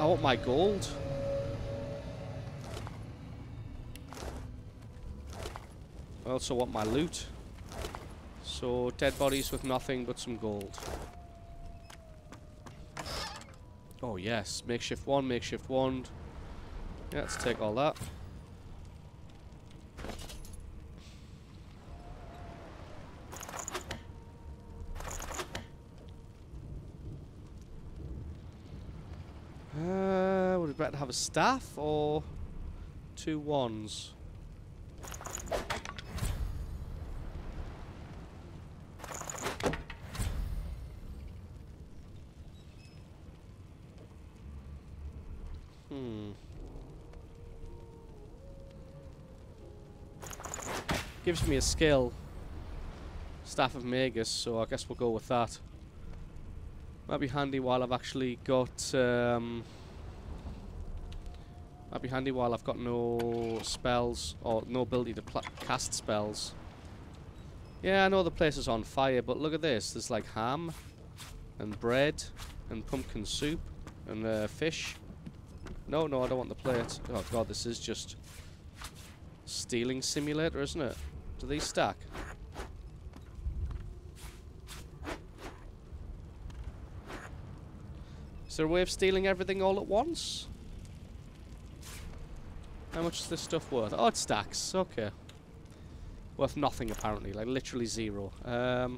I want my gold. I also want my loot. So, dead bodies with nothing but some gold. Oh yes, makeshift one, makeshift wand. Yeah, let's take all that. Would it be better to have a staff or 2 wands? Gives me a skill. Staff of Magus, so I guess we'll go with that. Might be handy while I've actually got might be handy while I've got no spells or no ability to cast spells. Yeah, I know the place is on fire, but look at this. There's like ham and bread and pumpkin soup and fish. No, I don't want the plate. Oh god, this is just stealing simulator, isn't it? Do these stack? Is there a way of stealing everything all at once? How much is this stuff worth? Oh, it stacks. Okay. Worth nothing, apparently. Like, literally 0. What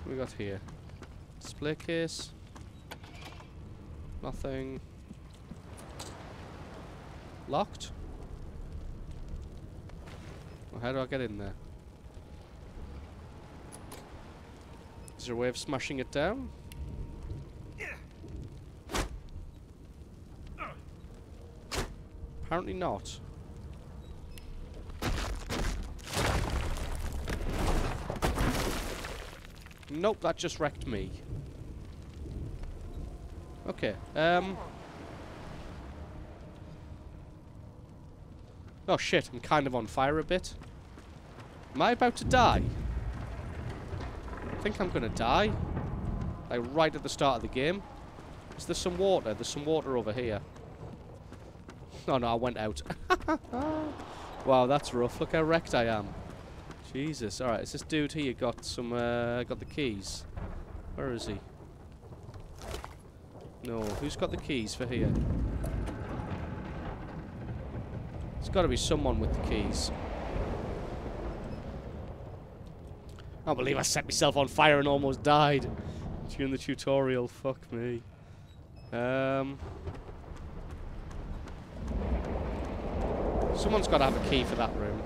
we got here? Display case. Nothing. Locked? Well, how do I get in there? Is there a way of smashing it down? Apparently not. Nope, that just wrecked me. Okay, oh shit, I'm kind of on fire a bit. Am I about to die? I think I'm gonna die. Like right at the start of the game. Is there some water? There's some water over here. Oh no, I went out. Wow, that's rough. Look how wrecked I am. Jesus. Alright, is this dude here got some, got the keys? Where is he? No, who's got the keys for here? There's got to be someone with the keys. I can't believe I set myself on fire and almost died during the tutorial. Fuck me. Someone's got to have a key for that room.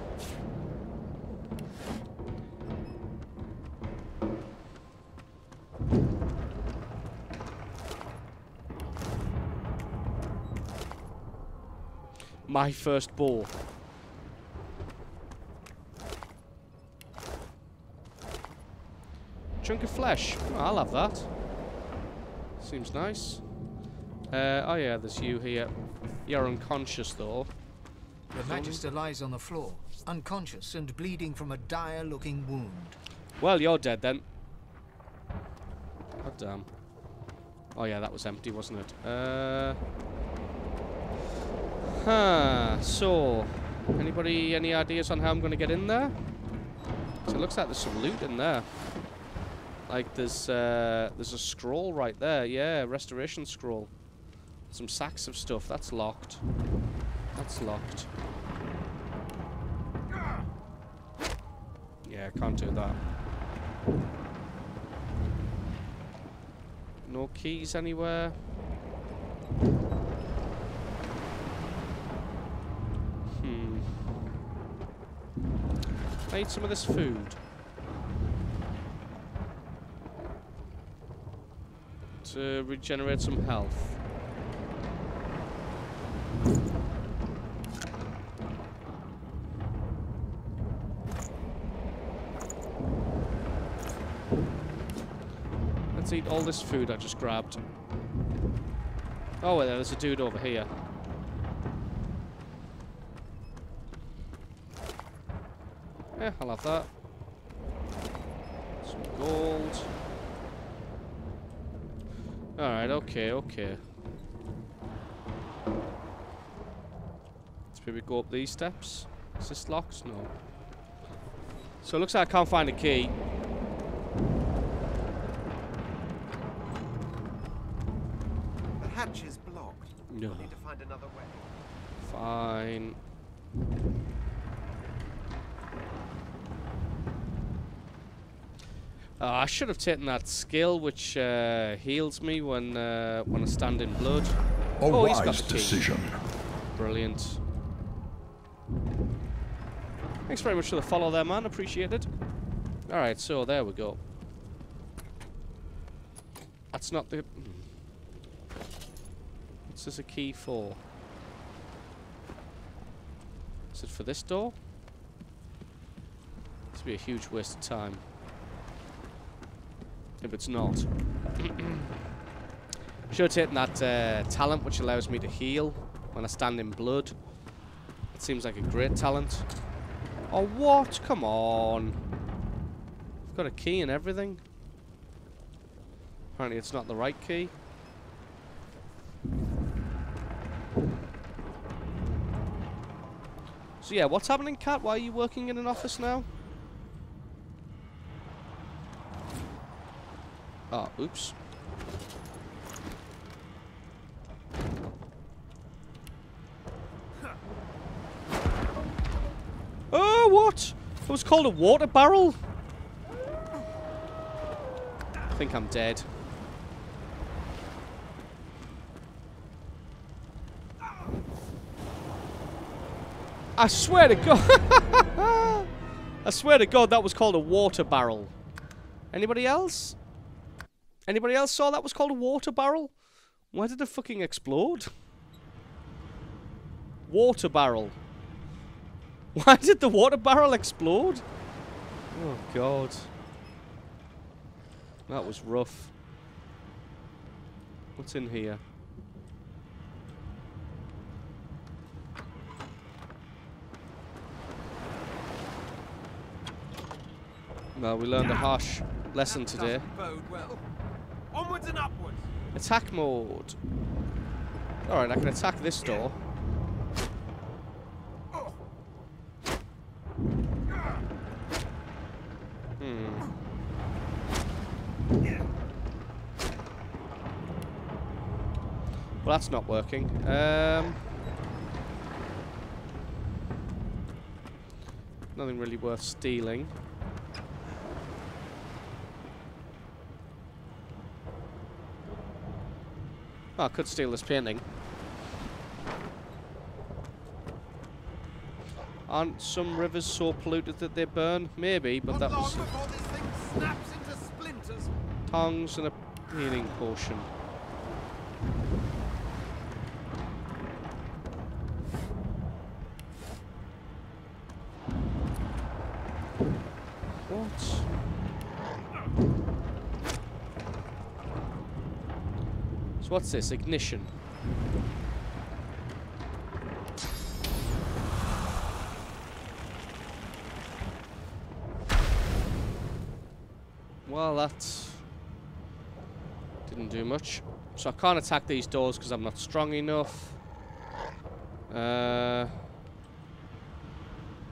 My first bow. Chunk of flesh. Oh, I'll have that. Seems nice. Oh yeah, there's you here. You're unconscious though. The Magister lies on the floor, unconscious and bleeding from a dire-looking wound. Well, you're dead then. God damn. Oh yeah, that was empty, wasn't it? So, anybody, any ideas on how I'm going to get in there? So it looks like there's some loot in there. Like there's a scroll right there. Yeah, restoration scroll. Some sacks of stuff. That's locked. That's locked. Yeah, can't do that. No keys anywhere. I need some of this food. To regenerate some health. Let's eat all this food I just grabbed. Oh, well, there's a dude over here. Yeah, I'll have that. Some gold. Alright, okay. Maybe go up these steps. Is this locked? No. So it looks like I can't find a key. The hatch is blocked. No. We'll need to find another way. Fine. I should have taken that skill which heals me when I stand in blood. A He's got wise the key. decision. Brilliant. Thanks very much for the follow there, man. Appreciate it. Alright, so there we go. That's not the... What's this a key for? Is it for this door? This would be a huge waste of time. If it's not. Should have taken that talent which allows me to heal when I stand in blood. It seems like a great talent. Oh, what? Come on. I've got a key and everything. Apparently it's not the right key. So yeah, what's happening, Kat? Why are you working in an office now? Oh, oops. Oh, what? It was called a water barrel? I think I'm dead. I swear to God. I swear to God that was called a water barrel. Anybody else? Anybody else saw that was called a water barrel? Why did it fucking explode? Water barrel. Why did the water barrel explode? Oh, God. That was rough. What's in here? Well, we learned a harsh lesson today. Bode well. Onwards and upwards. Attack mode. Alright, I can attack this door. Well, that's not working. Nothing really worth stealing. Oh, I could steal this painting. Aren't some rivers so polluted that they burn? Maybe, but that was... Before this thing snaps into splinters. Tongs and a healing potion. What? So what's this? Ignition. Well, that didn't do much. So I can't attack these doors because I'm not strong enough. Well,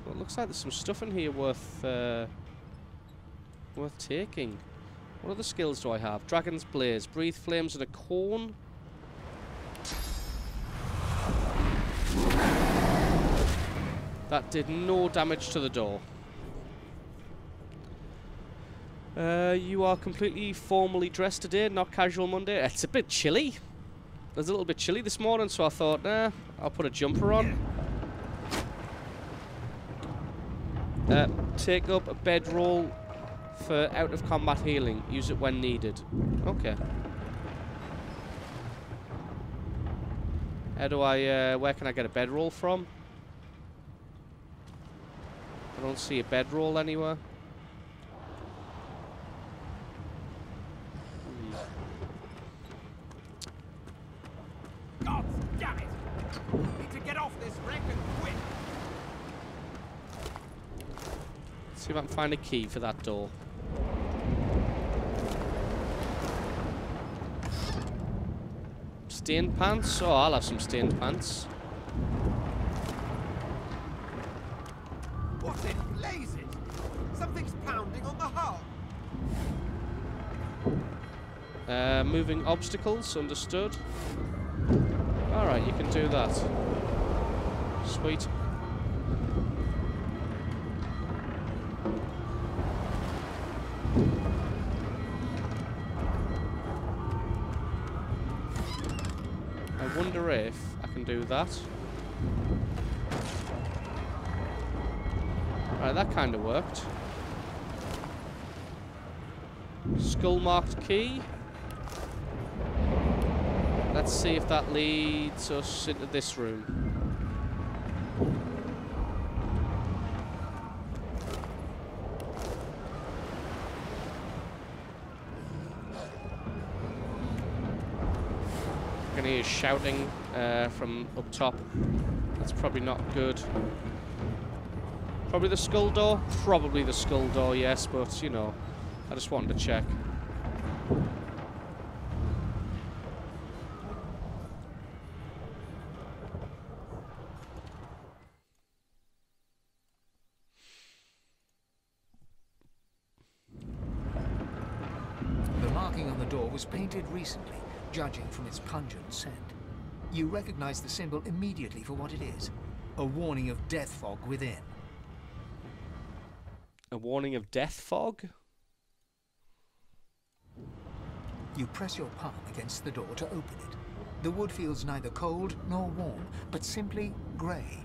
it looks like there's some stuff in here worth taking. What other skills do I have? Dragon's Blaze, breathe flames and a cone. That did no damage to the door. You are completely formally dressed today, not casual Monday. It's a bit chilly. It was a little bit chilly this morning, so I thought, nah, I'll put a jumper on. Take up a bedroll for out-of-combat healing. Use it when needed. Okay. How do I, where can I get a bedroll from? I don't see a bedroll anywhere. God damn it! Need to get off this wreck and quick. See if I can find a key for that door. Stained pants? Oh, I'll have some stained pants. What in blazes? Something's pounding on the hull. Moving obstacles, understood. Alright, you can do that. Sweet. I wonder if I can do that. Right, that kind of worked. Skull marked key. Let's see if that leads us into this room. I can hear shouting from up top. That's probably not good. Probably the skull door? Probably the skull door, yes, but, you know, I just wanted to check. The marking on the door was painted recently, judging from its pungent scent. You recognize the symbol immediately for what it is. A warning of death fog within. A warning of death fog? You press your palm against the door to open it. The wood feels neither cold nor warm, but simply grey.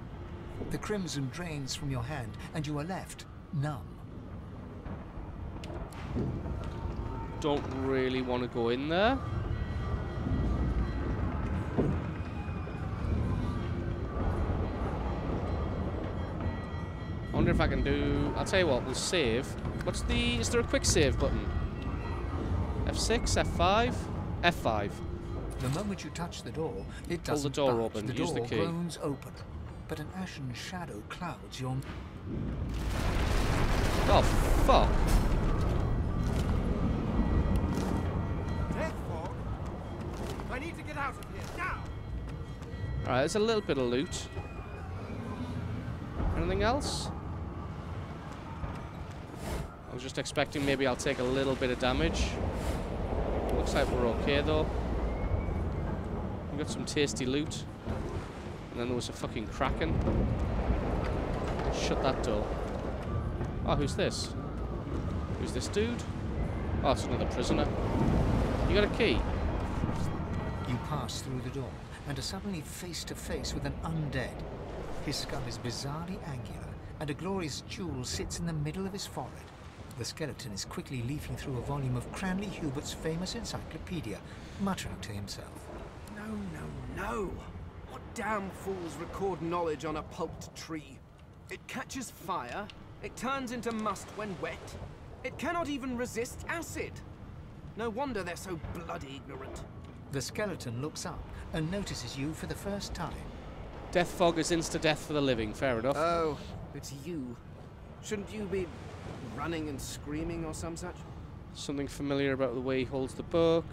The crimson drains from your hand, and you are left numb. Don't really want to go in there. I wonder if I can do... I'll tell you what, we'll save. What's the... Is there a quick save button? F6, F5, F5. The moment you touch the door, it Pull doesn't the door budge. open. The Use door the key. groans open, but an ashen shadow clouds your... Oh, fuck. Death fog? I need to get out of here now. Alright, there's a little bit of loot. Anything else? I was just expecting maybe I'll take a little bit of damage. Looks like we're okay though. We got some tasty loot. And then there was a fucking kraken. Shut that door. Oh, who's this? Who's this dude? Oh, it's another prisoner. You got a key? You pass through the door and are suddenly face to face with an undead. His skull is bizarrely angular, and a glorious jewel sits in the middle of his forehead. The skeleton is quickly leafing through a volume of Cranley Hubert's famous encyclopedia, muttering to himself. No, no, no. What damn fools record knowledge on a pulped tree? It catches fire, it turns into must when wet, it cannot even resist acid. No wonder they're so bloody ignorant. The skeleton looks up and notices you for the first time. Death fog is insta-death for the living, fair enough. Oh, it's you. Shouldn't you be running and screaming or some such? Something familiar about the way he holds the book.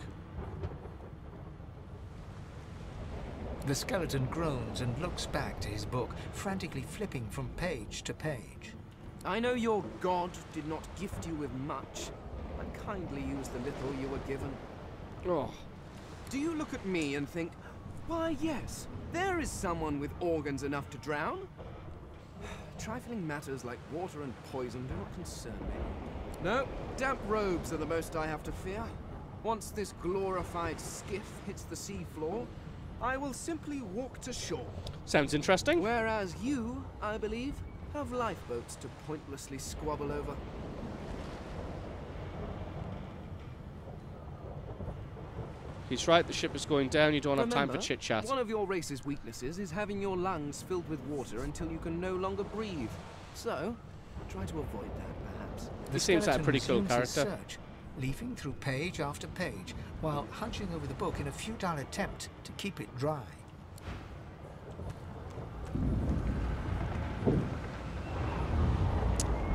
The skeleton groans and looks back to his book, frantically flipping from page to page. I know your god did not gift you with much, but kindly used the little you were given. Oh. Do you look at me and think, why yes, there is someone with organs enough to drown? Trifling matters like water and poison do not concern me. No, damp robes are the most I have to fear. Once this glorified skiff hits the sea floor, I will simply walk to shore. Sounds interesting. Whereas you, I believe, have lifeboats to pointlessly squabble over. He's right, the ship is going down, you don't have time for Remember, chit-chat. one of your race's weaknesses is having your lungs filled with water until you can no longer breathe. So, try to avoid that, perhaps. This seems like a pretty cool resumes his character. search, leafing through page after page, while hunching over the book in a futile attempt to keep it dry.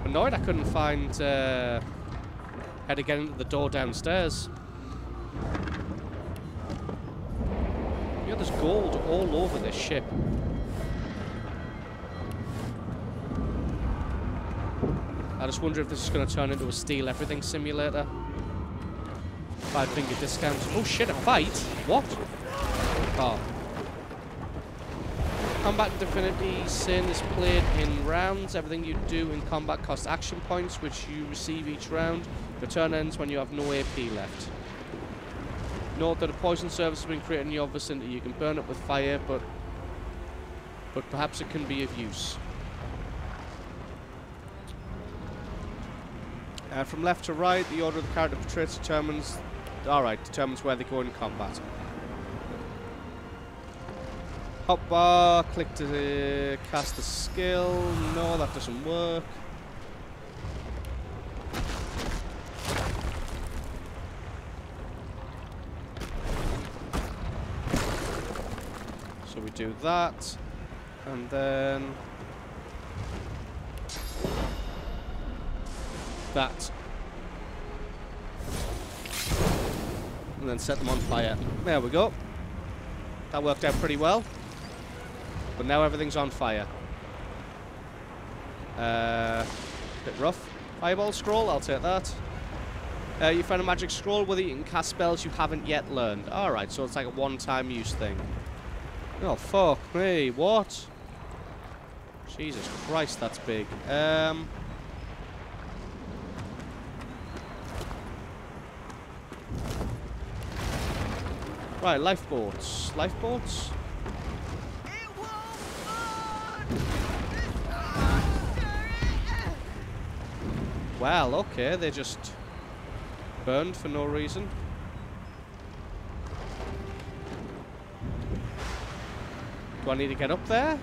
Annoyed I couldn't find how to get into the door downstairs. You know, there's gold all over this ship. I just wonder if this is going to turn into a steal everything simulator. 5-finger discounts. Oh shit, a fight? What? Oh. Combat in Divinity Sin is played in rounds. Everything you do in combat costs action points, which you receive each round. Your turn ends when you have no AP left. Note that a poison surface has been created in your vicinity. You can burn it with fire, but perhaps it can be of use. From left to right, the order of the character portraits determines where they go in combat. Hotbar, click to cast the skill. No, that doesn't work. So we do that, and then that. And then set them on fire. There we go. That worked out pretty well. But now everything's on fire. Bit rough. Fireball scroll, I'll take that. You found a magic scroll with it. You can cast spells you haven't yet learned. Alright, so it's like a one-time use thing. Oh, fuck me. What? Jesus Christ, that's big. Right, lifeboats. Lifeboats? Well, okay, they just burned for no reason. Do I need to get up there?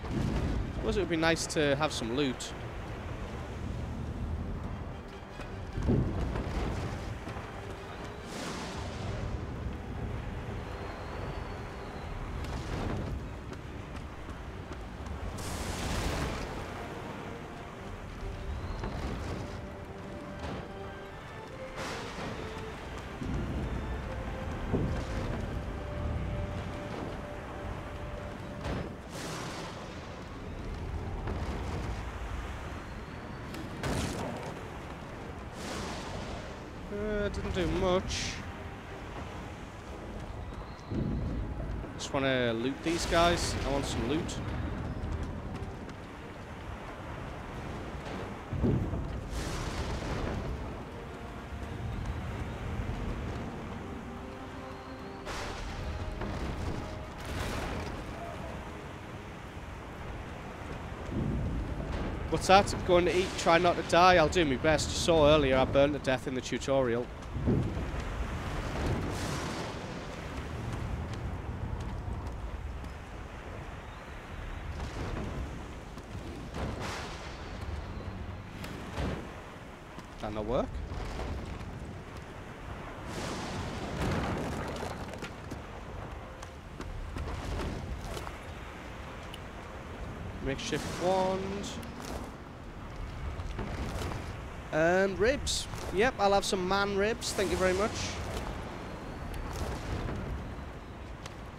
I suppose it would be nice to have some loot. Didn't do much. Just want to loot these guys. I want some loot. What's that? Going to eat, try not to die. I'll do my best. You saw earlier I burned to death in the tutorial. That not work? Makeshift wand. And ribs. Yep, I'll have some man ribs. Thank you very much.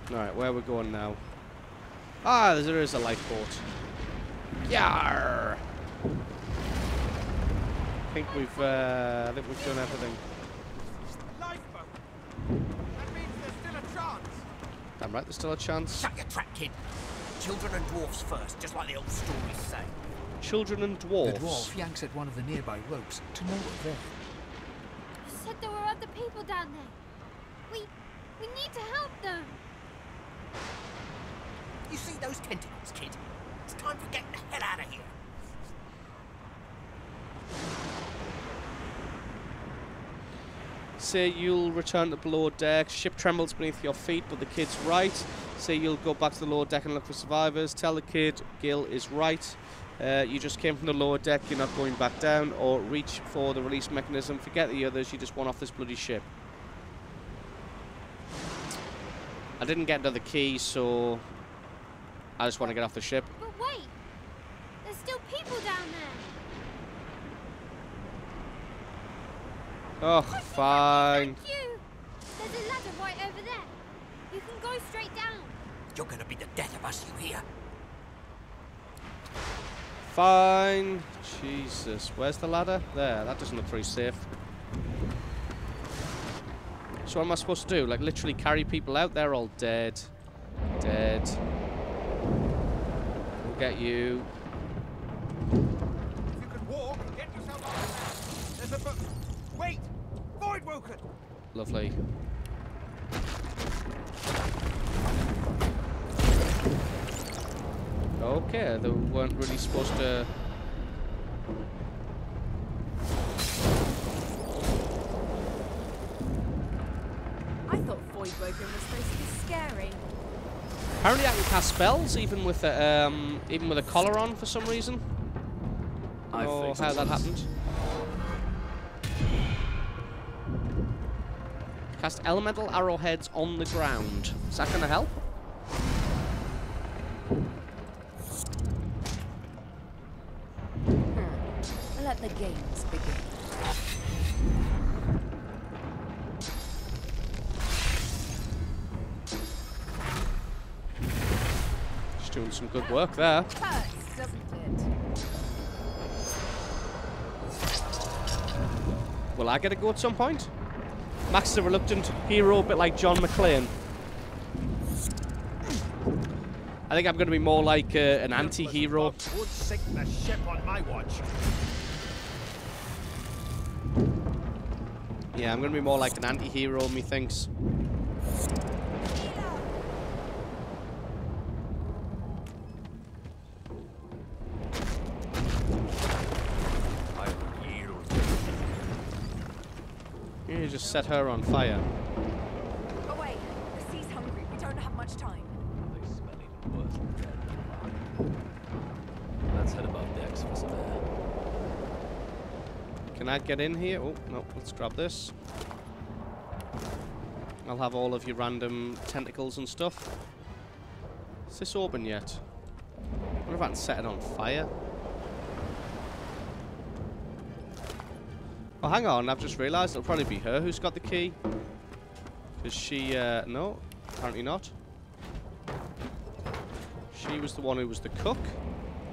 Alright, where are we going now? Ah, there is a lifeboat. Yarr! I think we've done everything. Lifeboat. That means there's still a chance. Damn right, there's still a chance. Shut your trap, kid. Children and dwarfs first, just like the old stories say. Children and dwarves. The dwarf yanks at one of the nearby ropes to no avail. You said there were other people down there. We need to help them. You see those tentacles, kid? It's time for getting the hell out of here. Say you'll return to below deck. Ship trembles beneath your feet, but the kid's right. Say you'll go back to the lower deck and look for survivors. Tell the kid Gil is right. You just came from the lower deck, you're not going back down. Or reach for the release mechanism. Forget the others, you just want off this bloody ship. I didn't get another key, so I just want to get off the ship. But wait, there's still people down there. Oh, fine. Thank you. There's a ladder right over there. You can go straight down. You're gonna be the death of us, you hear? Fine. Jesus. Where's the ladder? There. That doesn't look very safe. So what am I supposed to do? Like, literally carry people out? They're all dead. Dead. We'll get you. If you can walk, get yourself out. There's a book. Wait! Voidwoken! Lovely. Okay, they weren't really supposed to... I thought Voidwoken was supposed to be scary. Apparently I can cast spells even with a collar on for some reason. I don't know how that happened. Cast elemental arrowheads on the ground. Is that gonna help? Let the games begin. Just doing some good work there. Hurts, doesn't it? Will I get a go at some point? Max is a reluctant hero, a bit like John McClane. I think I'm going to be more like an anti-hero. Would sink the ship on my watch. Yeah, I'm going to be more like an anti-hero, methinks. You just set her on fire. Away! The sea's hungry. We don't have much time. They smell even worse than dead. Let's head above decks for some air. Can I get in here? Oh, no, let's grab this. I'll have all of your random tentacles and stuff. Is this open yet? I wonder if I can set it on fire. Oh, hang on, I've just realised it'll probably be her who's got the key. Because she, no, apparently not. She was the one who was the cook.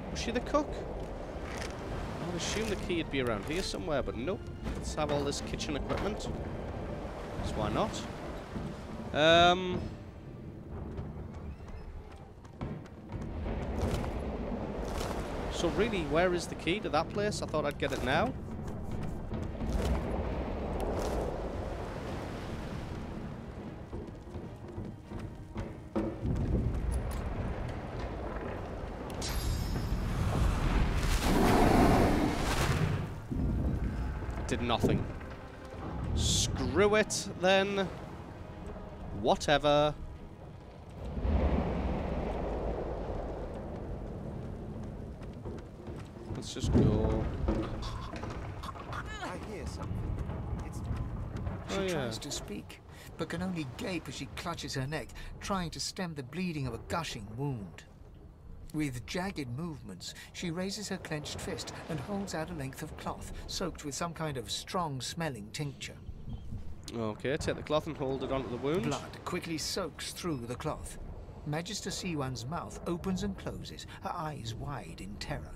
Was she the cook? I would assume the key would be around here somewhere, but nope. Let's have all this kitchen equipment. So why not? So really, where is the key to that place? I thought I'd get it now. Did nothing. Screw it, then. Whatever. Let's just go. I hear something. It's She Oh, yeah. tries to speak, but can only gape as she clutches her neck, trying to stem the bleeding of a gushing wound. With jagged movements, she raises her clenched fist and holds out a length of cloth, soaked with some kind of strong-smelling tincture. Okay, take the cloth and hold it onto the wound. Blood quickly soaks through the cloth. Magister Siwan's mouth opens and closes, her eyes wide in terror.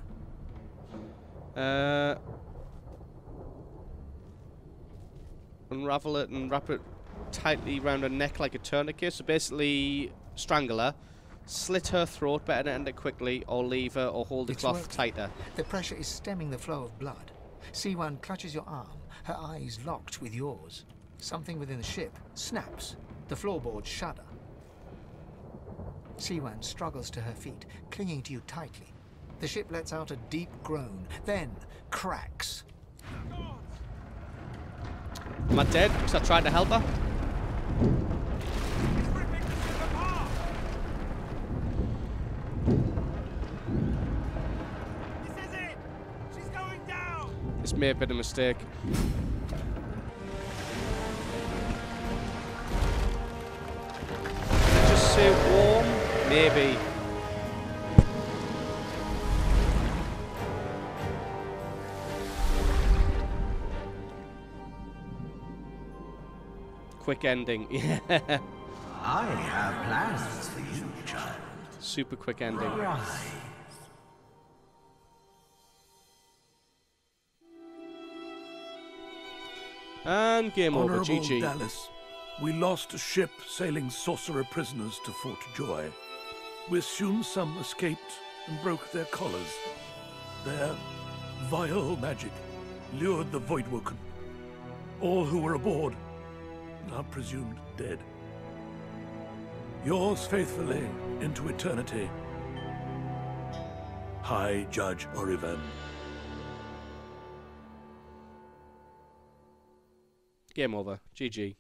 Unravel it and wrap it tightly around her neck like a tourniquet. So basically, strangle her, slit her throat, better to end it quickly, or leave her, or hold the It's cloth working. tighter. The pressure is stemming the flow of blood. Siwan clutches your arm, her eyes locked with yours. Something within the ship snaps. The floorboards shudder. Siwan struggles to her feet, clinging to you tightly. The ship lets out a deep groan, then cracks. Am I dead because I tried to help her? It's ripping the ship apart! This is it! She's going down! This may have been a mistake. Just say warm? Maybe. Quick ending. Yeah. I have plans for you, child. Super quick ending. Rise. And game over. Honorable GG. Dallas, we lost a ship sailing sorcerer prisoners to Fort Joy. We assume some escaped and broke their collars. Their vile magic lured the Voidwoken. All who were aboard are presumed dead. Yours faithfully into eternity, High Judge Orivan. Game over. GG.